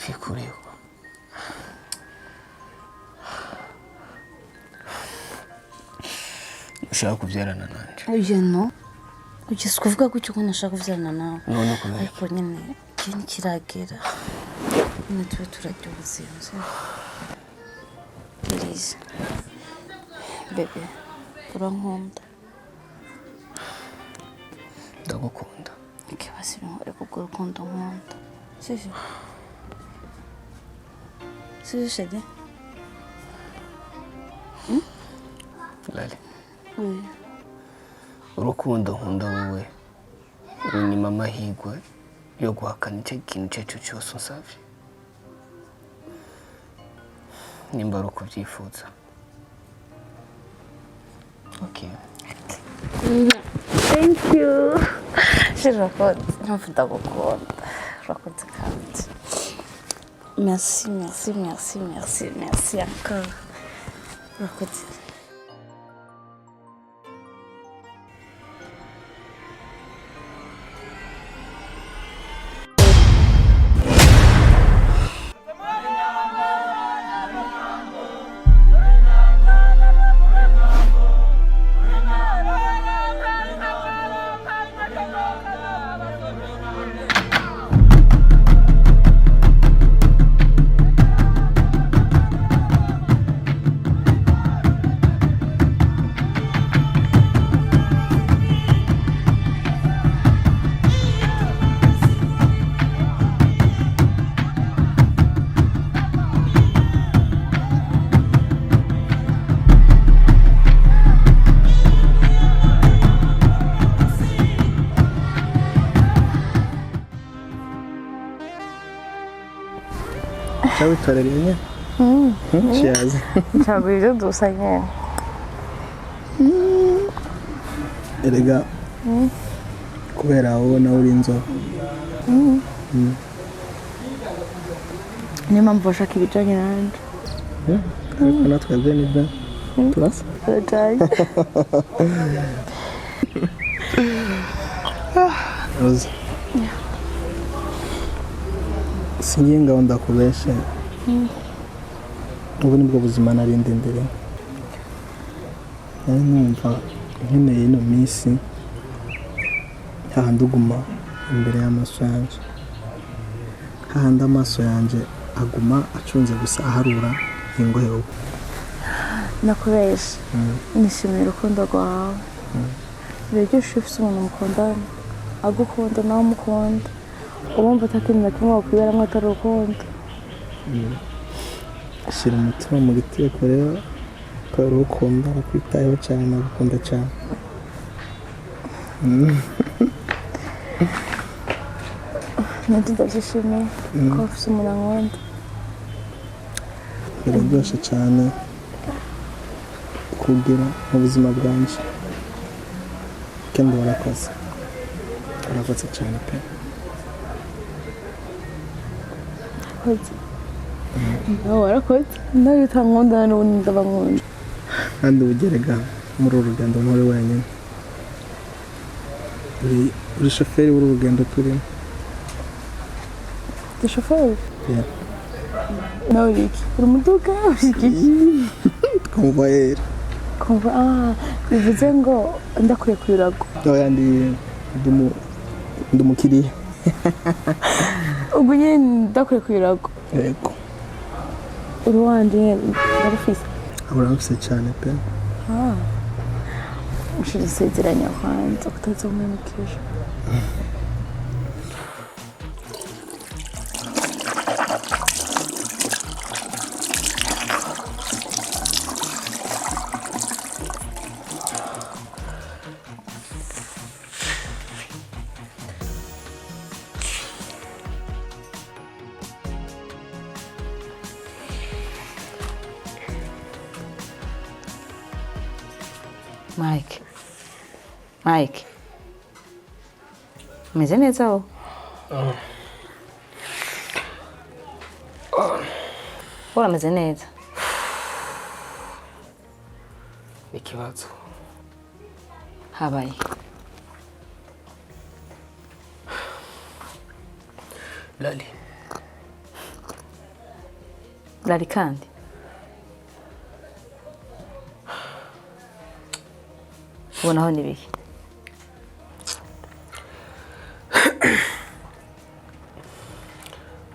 kwikuriho. Ushaka kubyarana nanje? Oya no. Ugeze kuvuga gutyo ko nashaka kubyarana nawe. None kubera ariko nyine kiragera. Nyine tube turajya ubuzima. Please. Bebe, urankunda. Ndagukunda. Ikibazo ni uko urukundo nkunda. Sivyo? Sivyo shade? Lali. Oui. Urukundo nkunda wewe runyima amahirwe yo guhakana icyo kintu cyo cyose unsavye. Nimba ari ukubyifuza. Okay. Thank you. Shirakoze. Ntavuga gukunda. Urakoze kandi. Merci encore. Urakoze. Ciao Torelina. Cheers. Ciao, vedo tu sai che. Erega. Kubera wowe nawe uri inzobe. Niyo mpamvu bashaka ibijyanye nanjye. Ariko natwe nibyo turasa. Roza. Singiye ngaho ndakubeshe. Ubu nibwo buzima narindi imbere. Nari numva nkeneye ino minsi hahandi uguma imbere y'amaso yanjye. Hahandi amaso yanjye aguma acunze gusa aharura ingohe. Nakubeshe. Nishimiye urukundo rwawe. Biryo ufite umuntu mukundana. Agukunda nawe umukunda. Ubumva atakintu na kimwe wakwiberamo atari urukundo. Shyira umutima mu giteko rero ukaba urukunda akwitayeho cyane agukunda cyane. Nanjye ndabyishimiye ko ufite umuntu ankunda. Biraryoshye cyane kugira mu buzima bwanjye. Kandi warakoze. Warakoze cyane pe. Warakoze. Nawe utankunda n'ubundi ndabankunda. Kandi ubugerega muri uru rugendo nturi wenyine. Uri shoferi w'uru rugendo turimo. Ndi shoferi? Yeah. Nawe uri iki? Uri umuduga? Uri iki? Convoyeur. Bivuze ngo ndakwiye ku birago. Oya ndi umukiriya. Ubwo nyine ndakwiye ku birago. Yego. Uri wanje ndarufise. Urafise cyane pe. Ushira isezeranya kwanza kutazomemukije. Mike. Umeze neza wowe? Urameze neza? Ikibazo. Habaye. Lali. Lari kandi ubonaho n'ibiki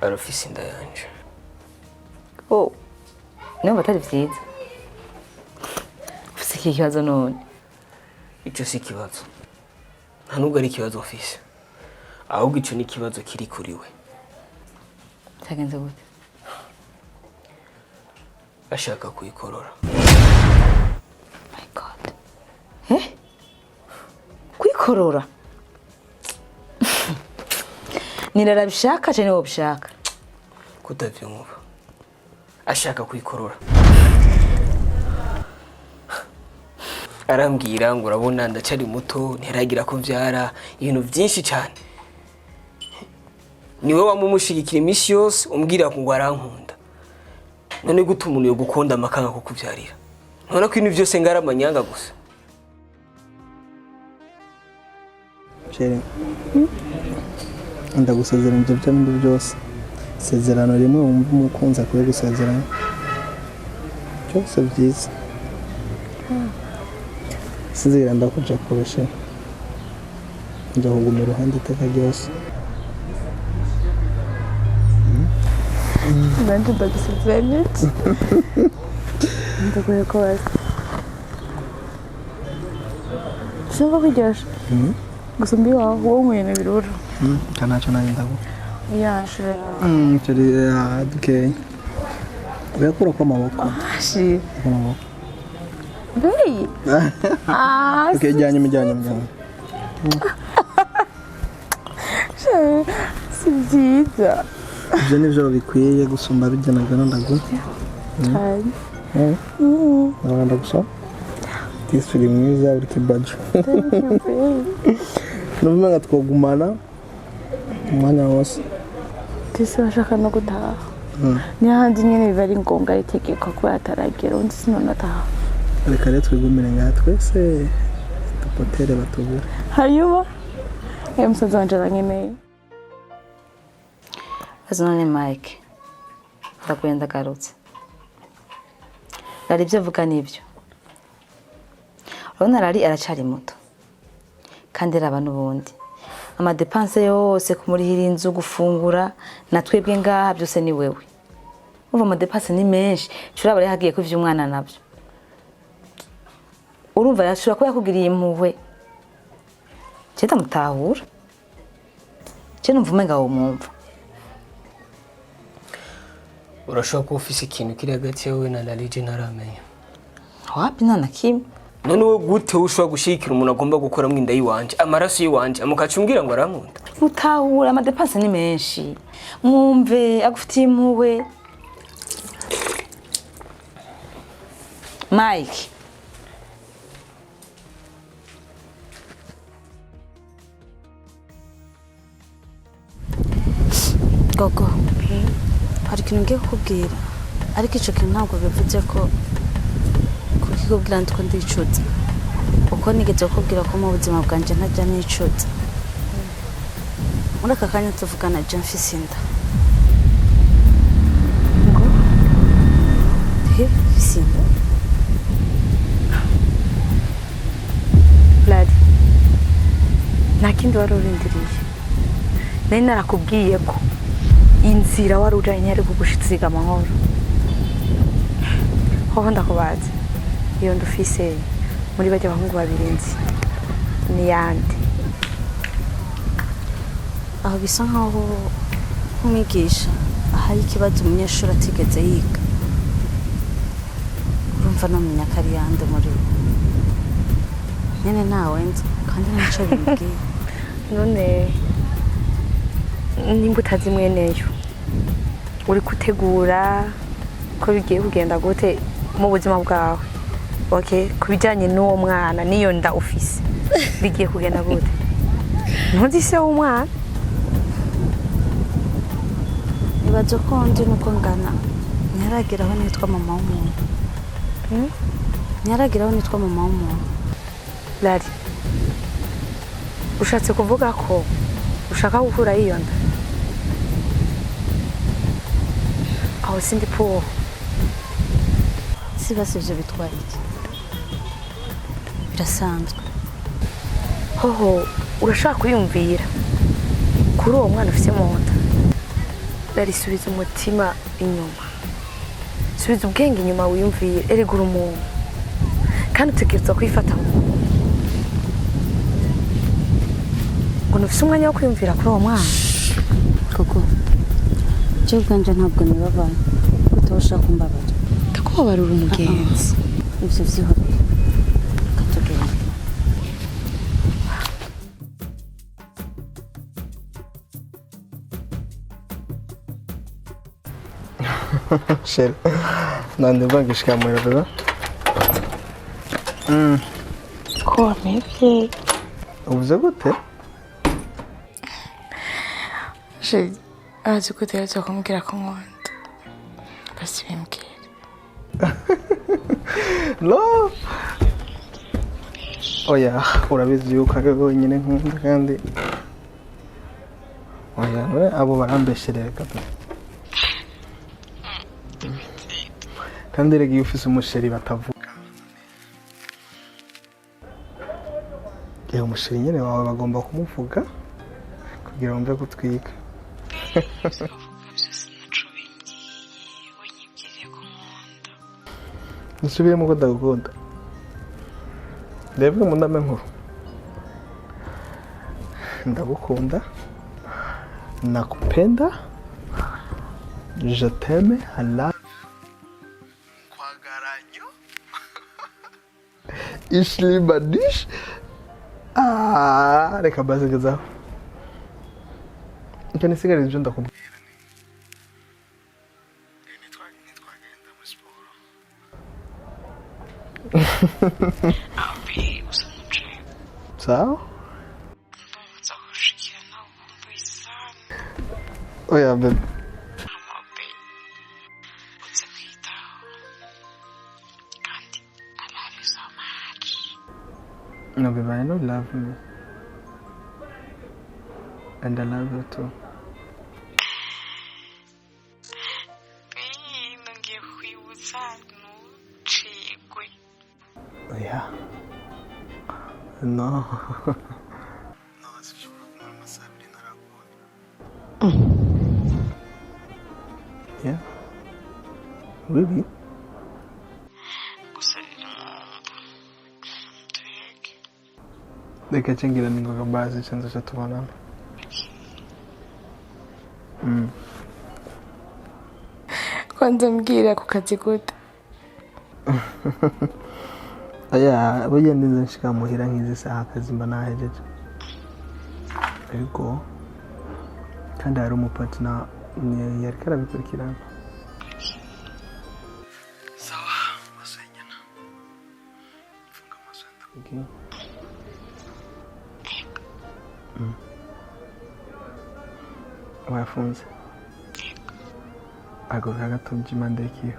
arafise inda yanje. oh niba batari vyiza ufise iki kibazo none Ico si ikibazo, nta nubwo ari ikibazo ufise, ahubwo ico ni ikibazo kiri kuri we. cyagenze gute Ashaka kuyikorora. my god kwikorora nirara bishaka cyane wo bishaka Kutavyumva. Ashaka kuyikorora. Arambwira ngo urabona ndacari muto ntiragira ko vyara ibintu vyinshi cyane. Niwe wamumushigikira imisi yose umbwira ngo arankunda. None gute umuntu yo gukunda amakanga ko kuvyarira? None ko ibintu byose ngaramanyanga gusa. Chere. Ndagusezerana ibyo byombi byose. Sezerano rimwe wumva umukunzi akwiye gusezerana. Cyose byiza. Sinzira ndakuja kurusha. Njya kuguma iruhande iteka ryose. nanjye ndagusezeranya iki ndagoye ko wazi sinumva kwiryosha gusa mbi wawe wowe unyweye n'ibirura Ntacyo nari ndago. yashe Chere okay. Uyakura kwa maboko. shi Kwa maboko. Bey Okay, jyanye. si byiza Ibyo nivyo bikwiye gusumba bijyanaga ndago. cyane Ndabanda gusa. Tisuri mwiza uri kibajo. Nubwo twagumana umwanya wose. tisi bashaka no gutaha n'ahandi nyine biba ari ngombwa ari itegeko ko yataragera undi sinone ataha Reka rero twigumire ngaha twese dupotere batubura. hanyuma musaza wanje arankeneye none Mike ndagenda garutse Lari ibyo avuga nibyo urabona Lari aracari muto kandi raba n'ubundi amadepanse yose kumurihira inzu gufungura na twebwe ngaha byose ni wewe uva amadepanse ni menshi shura bari hagiye kuvya umwana nabyo urumva yashura ko yakugiriye impuhwe cyeta mutahura cyo numva umenga wo mwumva Urashobora kuba ufise ikintu kiri hagati yawe na Larije ntaramenya. wapi nana kimwe None we gute ushobora gushikira umuntu agomba gukora mwinda yiwanje amaraso yiwanje amukaca umbwira ngo arankunda? mutahura amadepanse ni menshi mwumve agufitiye impuhwe Mike Gogo hari ikintu ngiye kukubwira ariko icyo kintu ntabwo bivuze ko kukikubwira ndiko ndicuza uko nigeze kukubwira ko mu buzima bwanjye ntajya nicuza muri aka kanya tuvugana je mfise inda ngo mfise inda Lari nta kindi wari urindiriye nari narakubwiye ko inzira wari ujanye ari kugushitsiga amahoro hoho ndakubaza iyo ndufise muri bajya abahungu babiri nzi ni yande aho bisa nkaho nk'umwigisha ahari ikibazo umunyeshuri atigeze yiga urumva namenya ko ari yande muri bo nyene nawe nzi kandi ntaco bimbwiye none nimba utazi mweneyo uri gutegura ko bigiye kugenda gute mu buzima bwawe okay ku bijyanye n'uwo mwana n'iyo nda ufise bigiye kugenda gute ntuzi se w'umwana nibaza ko ndi nuko ngana ntarageraho nitwa mama w'umuntu ntarageraho nitwa mama w'umuntu Lari ushatse kuvuga ko ushaka gukura iyo nda aho aho sindi pour. Si basi ivyo bitwaye iki? Birasanzwe. Hoho urashaka kuyumvira kuri uwo mwana ufite mu nda. Darisubiza umutima inyuma, subiza ubwenge inyuma wiyumvire, erega umuntu kandi utegerezwa kwifata ngo ntufise umwanya wo kwiyumvira kuri uwo mwana. Koko je ubwanje ntabwo nibabaye utosha kumbabaza. Ndakubabarira umugenzi. Ivyo vyihoreye katugenda. Sheri, nande bagishika mu rero. Ko wamevye? Uvuze gute? Je azi ko utegerezwa kumubwira ko nkunda. Basi bimbwire. No. Oya, urabizi yuko ari wenyine nkunda kandi oya, none abo barambesherera kabisa. Kandi rege ufise umusheri batavuga. Umusheri nyene wawe bagomba kumuvuga kugira ngo mve gutwika. Nsubiremo ko ndagukunda. Ndebwe mu ndame nkuru. Ndagukunda. Nakupenda. Je t'aime. I love Kwagaranyo. Ishlibadish. Reka basi ngezaho. Icyo nisigara ibyo ndakubwira. Nitwagenda muri siporo. Abi usumuce. Sawa? Ndumva kushikira nawe ukumbuye sana. Oya baby. Amabe. Utse kwitaho. Kandi I love you so much. No baby, I know you love me. And I love you too. Nongeye kwibutsa ntucikwe. Oya. No. No, sishobora kumara amasaha abiri ntarakubona. Yeah. Really? Gusa riri mwumva. Tureke. Reka cengira ningoga basi chanzo cha tubonana. Kwanza mbwira ku kazi gute? Aya, burya ndinze nshika muhira nk'izi saha akazi mba nahejeje. Ariko kandi hari umupatina yari karabikurikirana. Sawa, masenyana. Funga maso ndakubwiye. Wafunze. Agora gato mjimande ikiyo.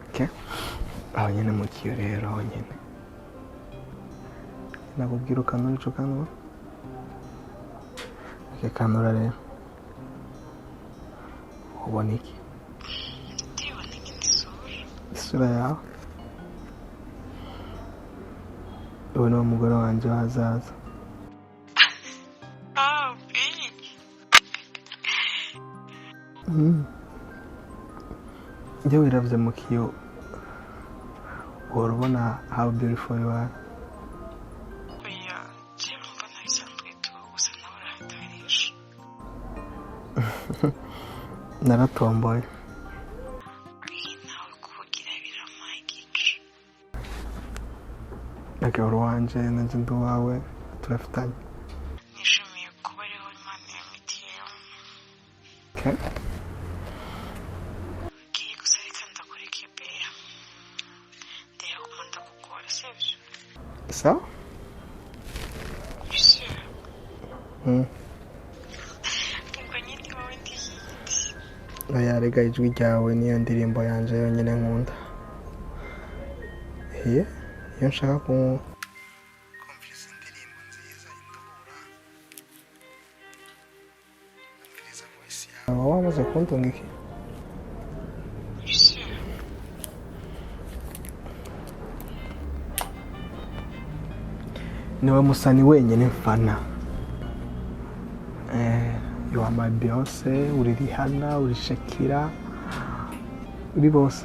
Okay. Aho nyene mu kiyo rero aho nyene. Nakubwira ukanura ico kanura. Kanura rero. Ubona iki? Ndibona nk'isura. Isura yawe? Uwo ni umugore wanje w'ahazaza. Iyo wiravye mu kiyo urabona how beautiful you are. Oya, jewe mbona bisanzwe tu gusa nawe urahatarisha. Naratomboye. Nawe kuvugira biramagije. Akaba wanje nanje ndi wawe turafitanye. Nishimiye kuba ariho Imana yamitiyeho. Okay. Ugiye gusa reka ndakureke beya. Ndayakunda kugora sibyo? Sawa? Sure. Ubwo nyine wowe ndiyiti. Oya rega ijwi ryawe niyo ndirimbo yanje yonyine nkunda. Iyo nshaka kumvise indirimbo nziza induhura waba wamaze kuntunga iki niwe musani wenyine mfana you are my Beyonce uri Rihanna uri Shakira uri bose